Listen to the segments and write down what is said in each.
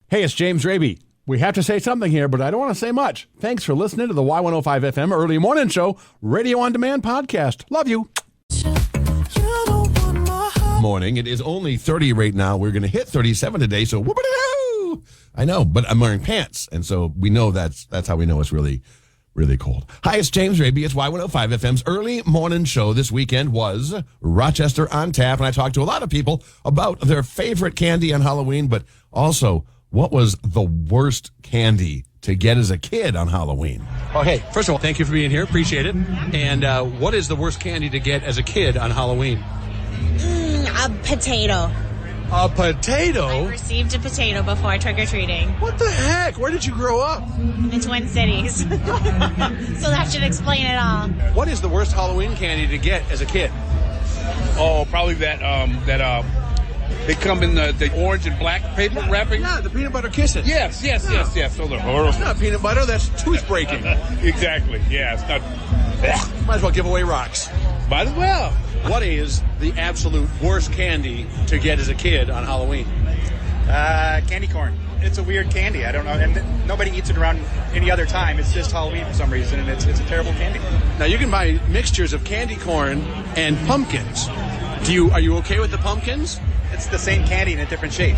Hey, it's James Raby. We have to say something here, but I don't want to say much. Thanks for listening to the Y105 FM Early Morning Show, Radio On Demand podcast. Love you. Morning. It is only 30 right now. We're going to hit 37 today, so whoop-a-doo! I know, but I'm wearing pants, and so we know that's how we know it's really, really cold. Hi, it's James Raby. It's Y105 FM's Early Morning Show. This weekend was Rochester On Tap, and I talked to a lot of people about their favorite candy on Halloween, but also what was the worst candy to get as a kid on Halloween? Oh, hey, first of all, thank you for being here. Appreciate it. And what is the worst candy to get as a kid on Halloween? A potato. A potato? I received a potato before trick-or-treating. What the heck? Where did you grow up? In the Twin Cities. So that should explain it all. What is the worst Halloween candy to get as a kid? Oh, probably that they come in the orange and black paper wrapping. Yeah, the peanut butter kisses. Yes. So they're horrible. It's not peanut butter, that's tooth breaking. Exactly. Yeah, it's not. Might as well give away rocks. Might as well. What is the absolute worst candy to get as a kid on Halloween? Candy corn. It's a weird candy. I don't know. And nobody eats it around any other time. It's just Halloween for some reason, and it's a terrible candy. Now, you can buy mixtures of candy corn and pumpkins. Are you okay with the pumpkins? It's the same candy in a different shape.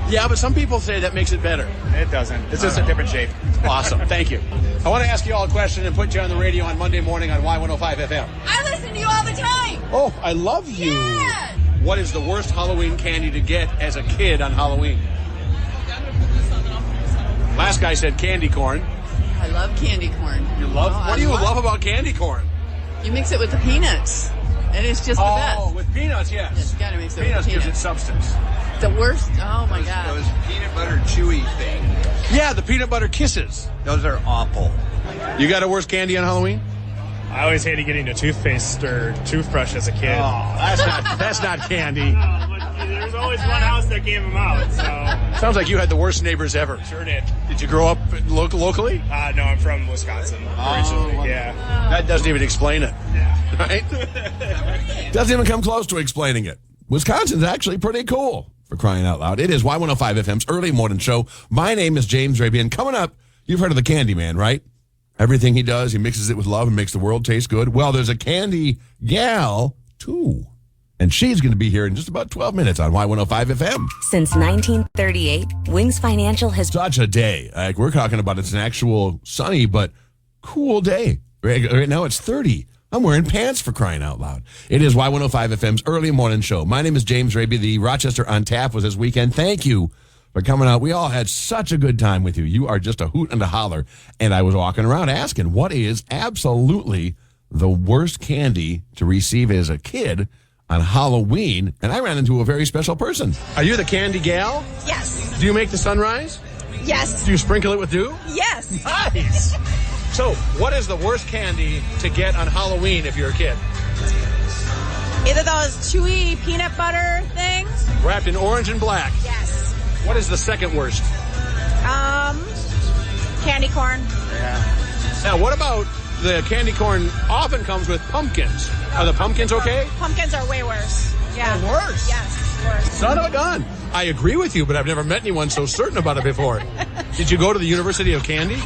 Yeah, but some people say that makes it better. It doesn't. It's just a different shape. Awesome. Thank you. I want to ask you all a question and put you on the radio on Monday morning on Y105 FM. I listen to you all the time. Oh, I love you. Yeah. What is the worst Halloween candy to get as a kid on Halloween? Last guy said candy corn. I love candy corn. You love? What do you love about candy corn? You mix it with the peanuts, and it's just the best. Oh, with peanuts, yes. Yes, you gotta mix it Peanuts with gives peanuts. it substance. The worst. Oh my god. Those peanut butter chewy things. Yeah, the peanut butter kisses. Those are awful. You got a worst candy on Halloween? I always hated getting a toothpaste or toothbrush as a kid. Oh, that's not candy. But there's always one house that gave them out, so Sounds like you had the worst neighbors ever. sure did. Did you grow up locally? No, I'm from Wisconsin originally. Yeah. That doesn't even explain it. Yeah. Right? Doesn't even come close to explaining it. Wisconsin's actually pretty cool, for crying out loud. It is Y105 FM's Early Morning Show. My name is James Raby, and coming up, you've heard of the Candy Man, right? Everything he does, he mixes it with love and makes the world taste good. Well, there's a candy gal, too. And she's going to be here in just about 12 minutes on Y105 FM. Since 1938, Wings Financial has... Such a day. Like we're talking about, it's an actual sunny but cool day. Right now it's 30. I'm wearing pants, for crying out loud. It is Y105 FM's Early Morning Show. My name is James Raby. The Rochester On Tap was this weekend. Thank you for coming out. We all had such a good time with you. You are just a hoot and a holler. And I was walking around asking, what is absolutely the worst candy to receive as a kid on Halloween? And I ran into a very special person. Are you the candy gal? Yes. Do you make the sunrise? Yes. Do you sprinkle it with dew? Yes. Nice. So, what is the worst candy to get on Halloween if you're a kid? Either those chewy peanut butter things. Wrapped in orange and black. Yes. What is the second worst? Candy corn. Now, what about the candy corn often comes with pumpkins? Are the pumpkins okay? Pumpkins are way worse. Yeah. They're worse? Yes, worse. Son of a gun. I agree with you, but I've never met anyone so certain about it before. Did you go to the University of Candy?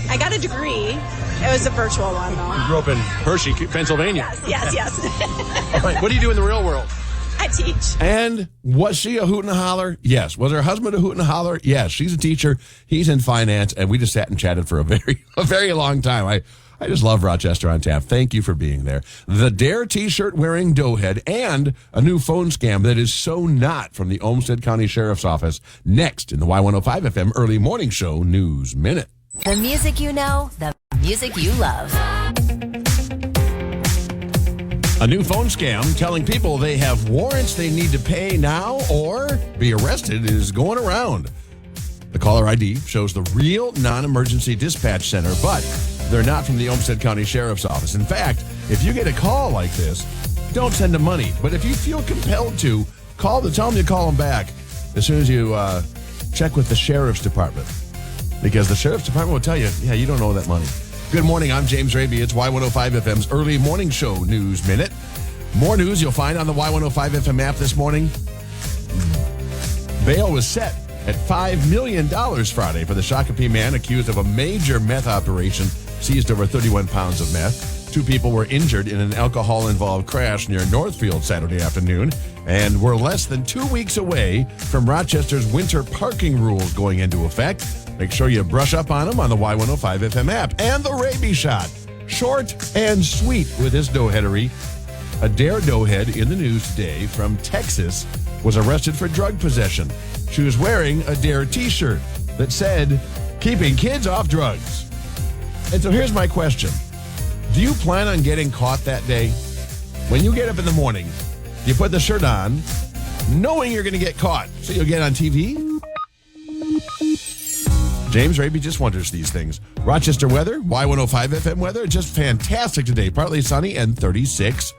I got a degree. It was a virtual one, though. You grew up in Hershey, Pennsylvania. Yes. All right, what do you do in the real world? I teach. And was she a hoot and a holler? Yes. Was her husband a hoot and a holler? Yes. She's a teacher. He's in finance. And we just sat and chatted for a very long time. I just love Rochester On Tap. Thank you for being there. The Dare t-shirt wearing doughhead and a new phone scam that is so not from the Olmsted County Sheriff's Office. Next in the Y105 FM Early Morning Show News Minute. The music you know, the music you love. A new phone scam telling people they have warrants they need to pay now or be arrested is going around. The caller ID shows the real non-emergency dispatch center, but they're not from the Olmsted County Sheriff's Office. In fact, if you get a call like this, don't send them money. But if you feel compelled to, tell them you call them back as soon as you check with the Sheriff's Department. Because the Sheriff's Department will tell you, yeah, you don't owe that money. Good morning, I'm James Raby. It's Y105 FM's Early Morning Show News Minute. More news you'll find on the Y105 FM app this morning. Bail was set at $5 million Friday for the Shakopee man accused of a major meth operation, seized over 31 pounds of meth. 2 people were injured in an alcohol-involved crash near Northfield Saturday afternoon, and we're less than 2 weeks away from Rochester's winter parking rules going into effect. Make sure you brush up on them on the Y105 FM app. And the rabies shot. Short and sweet with this doughheadery. A dare doughhead in the news today from Texas was arrested for drug possession. She was wearing a dare t-shirt that said, "Keeping kids off drugs." And so here's my question. Do you plan on getting caught that day? When you get up in the morning, you put the shirt on, knowing you're going to get caught, so you'll get on TV? James Raby just wonders these things. Rochester weather, Y105 FM weather, just fantastic today. Partly sunny and 36.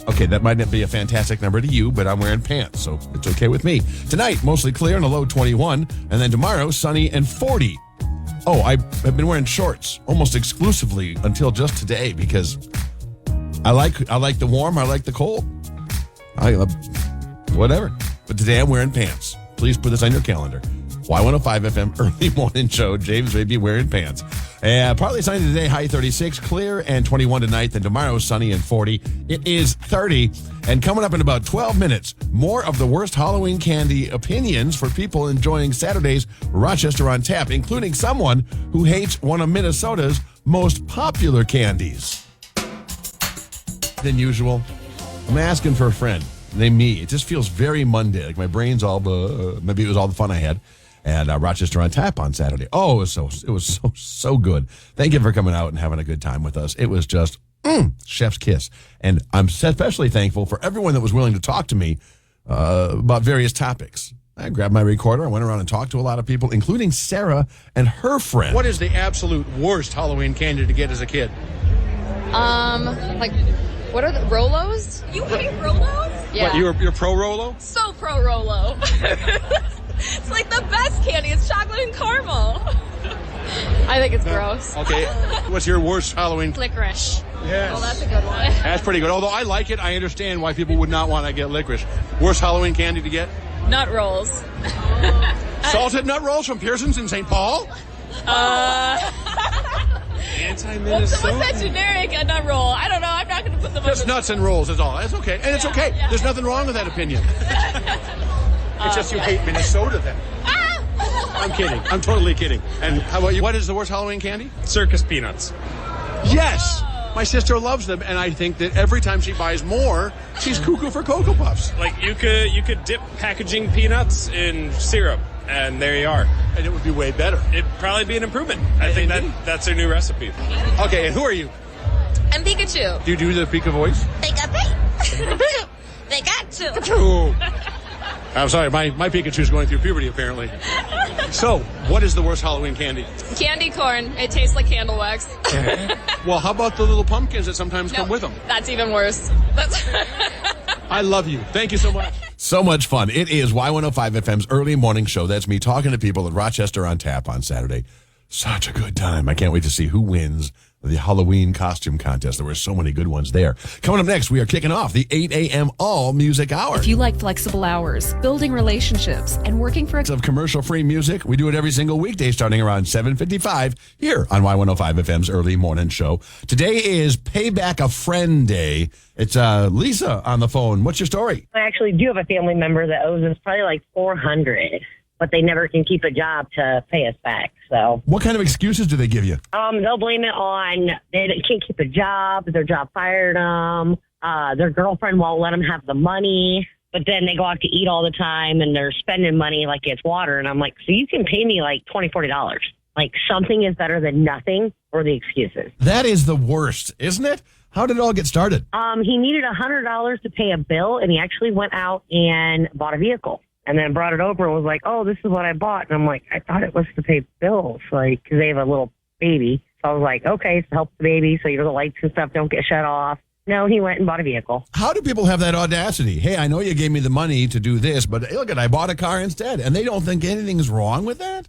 Okay, that might not be a fantastic number to you, but I'm wearing pants, so it's okay with me. Tonight, mostly clear and a low 21. And then tomorrow, sunny and 40. Oh, I've been wearing shorts almost exclusively until just today because I like the warm, I like the cold. Whatever. But today I'm wearing pants. Please put this on your calendar. Y105 FM early morning show. James may be wearing pants. Partly sunny today, high 36, clear and 21 tonight. Then tomorrow, sunny and 40. It is 30. And coming up in about 12 minutes, more of the worst Halloween candy opinions for people enjoying Saturday's Rochester on Tap, including someone who hates one of Minnesota's most popular candies. Than usual, I'm asking for a friend named me. It just feels very Monday. Like my brain's all, maybe it was all the fun I had. And Rochester on Tap on Saturday. Oh, it was so good. Thank you for coming out and having a good time with us. It was just chef's kiss. And I'm especially thankful for everyone that was willing to talk to me about various topics. I grabbed my recorder. I went around and talked to a lot of people, including Sarah and her friend. What is the absolute worst Halloween candy to get as a kid? Like, what are the Rolos? You hate Rolos? Yeah. What, you're pro Rolo? So pro Rolo. It's like the best candy. It's chocolate and caramel. I think it's gross. Okay. What's your worst Halloween? Licorice. Yes. Oh, that's a good one. That's pretty good. Although I like it, I understand why people would not want to get licorice. Worst Halloween candy to get? Nut rolls. Salted nut rolls from Pearson's in St. Paul? Anti-Minnesota. What's that generic nut roll? I don't know. I'm not going to put them Just on nuts and rolls is all. That's okay. And it's okay. Yeah. There's nothing wrong with that opinion. It's just you hate Minnesota then. I'm kidding. I'm totally kidding. And how about you? What is the worst Halloween candy? Circus peanuts. Yes. My sister loves them, and I think that every time she buys more, she's cuckoo for Cocoa Puffs. Like you could dip packaging peanuts in syrup, and there you are. And it would be way better. It'd probably be an improvement. I think that's their new recipe. Okay, and who are you? I'm Pikachu. Do you do the Pika voice? Pikachu. I'm sorry, my Pikachu's going through puberty, apparently. So, what is the worst Halloween candy? Candy corn. It tastes like candle wax. Well, how about the little pumpkins that sometimes come with them? That's even worse. I love you. Thank you so much. So much fun. It is Y105 FM's early morning show. That's me talking to people at Rochester on Tap on Saturday. Such a good time. I can't wait to see who wins the Halloween costume contest. There were so many good ones there. Coming up next, we are kicking off the 8 a.m. All Music Hour. If you like flexible hours, building relationships, and working for of commercial-free music, we do it every single weekday starting around 7:55 here on Y105 FM's early morning show. Today is Payback a Friend Day. It's Lisa on the phone. What's your story? I actually do have a family member that owes us probably like $400, but they never can keep a job to pay us back. So, what kind of excuses do they give you? They'll blame it on they can't keep a job. Their job fired them. Their girlfriend won't let them have the money. But then they go out to eat all the time and they're spending money like it's water. And I'm like, so you can pay me like $20, $40. Like something is better than nothing or the excuses. That is the worst, isn't it? How did it all get started? He needed $100 to pay a bill, and he actually went out and bought a vehicle. And then brought it over and was like, oh, this is what I bought. And I'm like, I thought it was to pay bills, like, because they have a little baby. So I was like, okay, so help the baby so the lights and stuff don't get shut off. No, he went and bought a vehicle. How do people have that audacity? Hey, I know you gave me the money to do this, but look, I bought a car instead. And they don't think anything's wrong with that?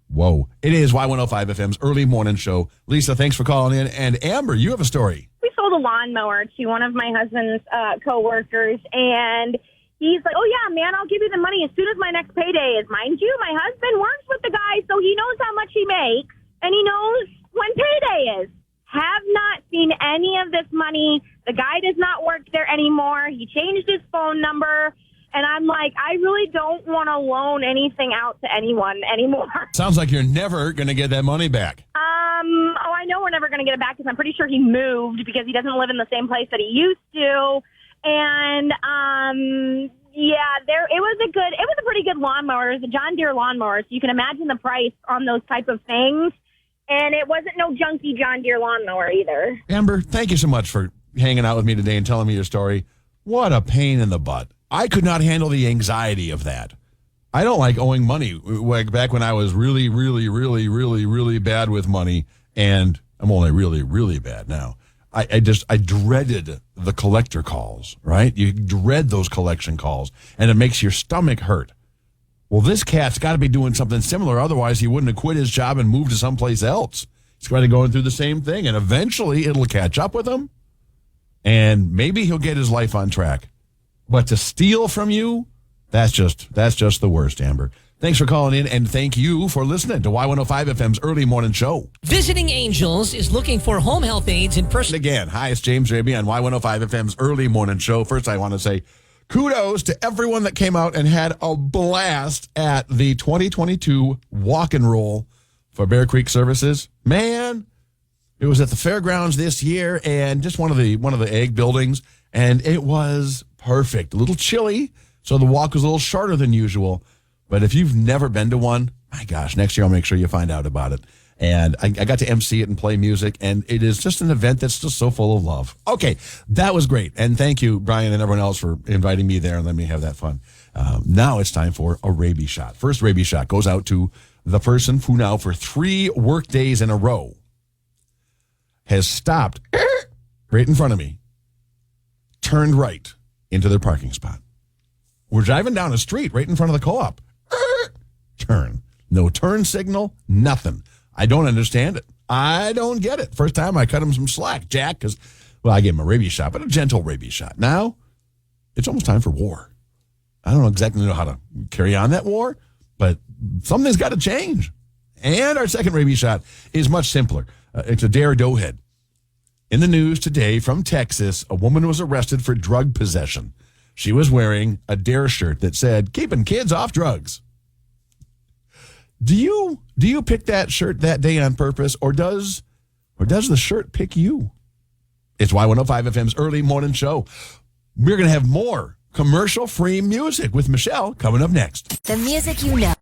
Whoa. It is Y105 FM's early morning show. Lisa, thanks for calling in. And Amber, you have a story. We sold a lawnmower to one of my husband's coworkers, and he's like, oh, yeah, man, I'll give you the money as soon as my next payday is. Mind you, my husband works with the guy, so he knows how much he makes, and he knows when payday is. Have not seen any of this money. The guy does not work there anymore. He changed his phone number. And I'm like, I really don't want to loan anything out to anyone anymore. Sounds like you're never going to get that money back. Oh, I know we're never going to get it back because I'm pretty sure he moved because he doesn't live in the same place that he used to. And, yeah, it was a pretty good lawnmower. It was a John Deere lawnmower. So you can imagine the price on those type of things. And it wasn't no junky John Deere lawnmower either. Amber, thank you so much for hanging out with me today and telling me your story. What a pain in the butt. I could not handle the anxiety of that. I don't like owing money. Like back when I was really, really, really, really, really bad with money, and I'm only really, really bad now. I dreaded the collector calls, right? You dread those collection calls, and it makes your stomach hurt. Well, this cat's got to be doing something similar. Otherwise, he wouldn't have quit his job and moved to someplace else. He's got to go through the same thing, and eventually it'll catch up with him, and maybe he'll get his life on track. But to steal from you, that's just the worst, Amber. Thanks for calling in, and thank you for listening to Y105 FM's Early Morning Show. Visiting Angels is looking for home health aides in person. Again, hi, it's James Raby on Y105 FM's Early Morning Show. First, I want to say kudos to everyone that came out and had a blast at the 2022 Walk and Roll for Bear Creek Services. Man, it was at the fairgrounds this year, and just one of the egg buildings, and it was perfect. A little chilly, so the walk was a little shorter than usual. But if you've never been to one, my gosh, next year I'll make sure you find out about it. And I got to MC it and play music, and it is just an event that's just so full of love. Okay, that was great. And thank you, Brian, and everyone else for inviting me there and letting me have that fun. Now it's time for a rabies shot. First rabies shot goes out to the person who now for 3 work days in a row has stopped right in front of me, turned right into their parking spot. We're driving down a street right in front of the co-op. Turn. No turn signal, nothing. I don't understand it. I don't get it. First time I cut him some slack, Jack, because, well, I gave him a rabies shot, but a gentle rabies shot. Now, it's almost time for war. I don't exactly know how to carry on that war, but something's got to change. And our second rabies shot is much simpler. It's a dare doughhead. In the news today from Texas, a woman was arrested for drug possession. She was wearing a dare shirt that said, "Keeping kids off drugs." Do you pick that shirt that day on purpose, or does the shirt pick you? It's Y105 FM's Early Morning Show. We're going to have more commercial-free music with Michelle coming up next. The music you know.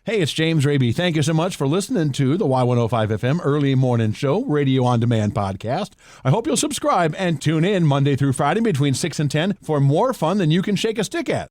Hey, it's James Raby. Thank you so much for listening to the Y105 FM Early Morning Show Radio On Demand podcast. I hope you'll subscribe and tune in Monday through Friday between 6 and 10 for more fun than you can shake a stick at.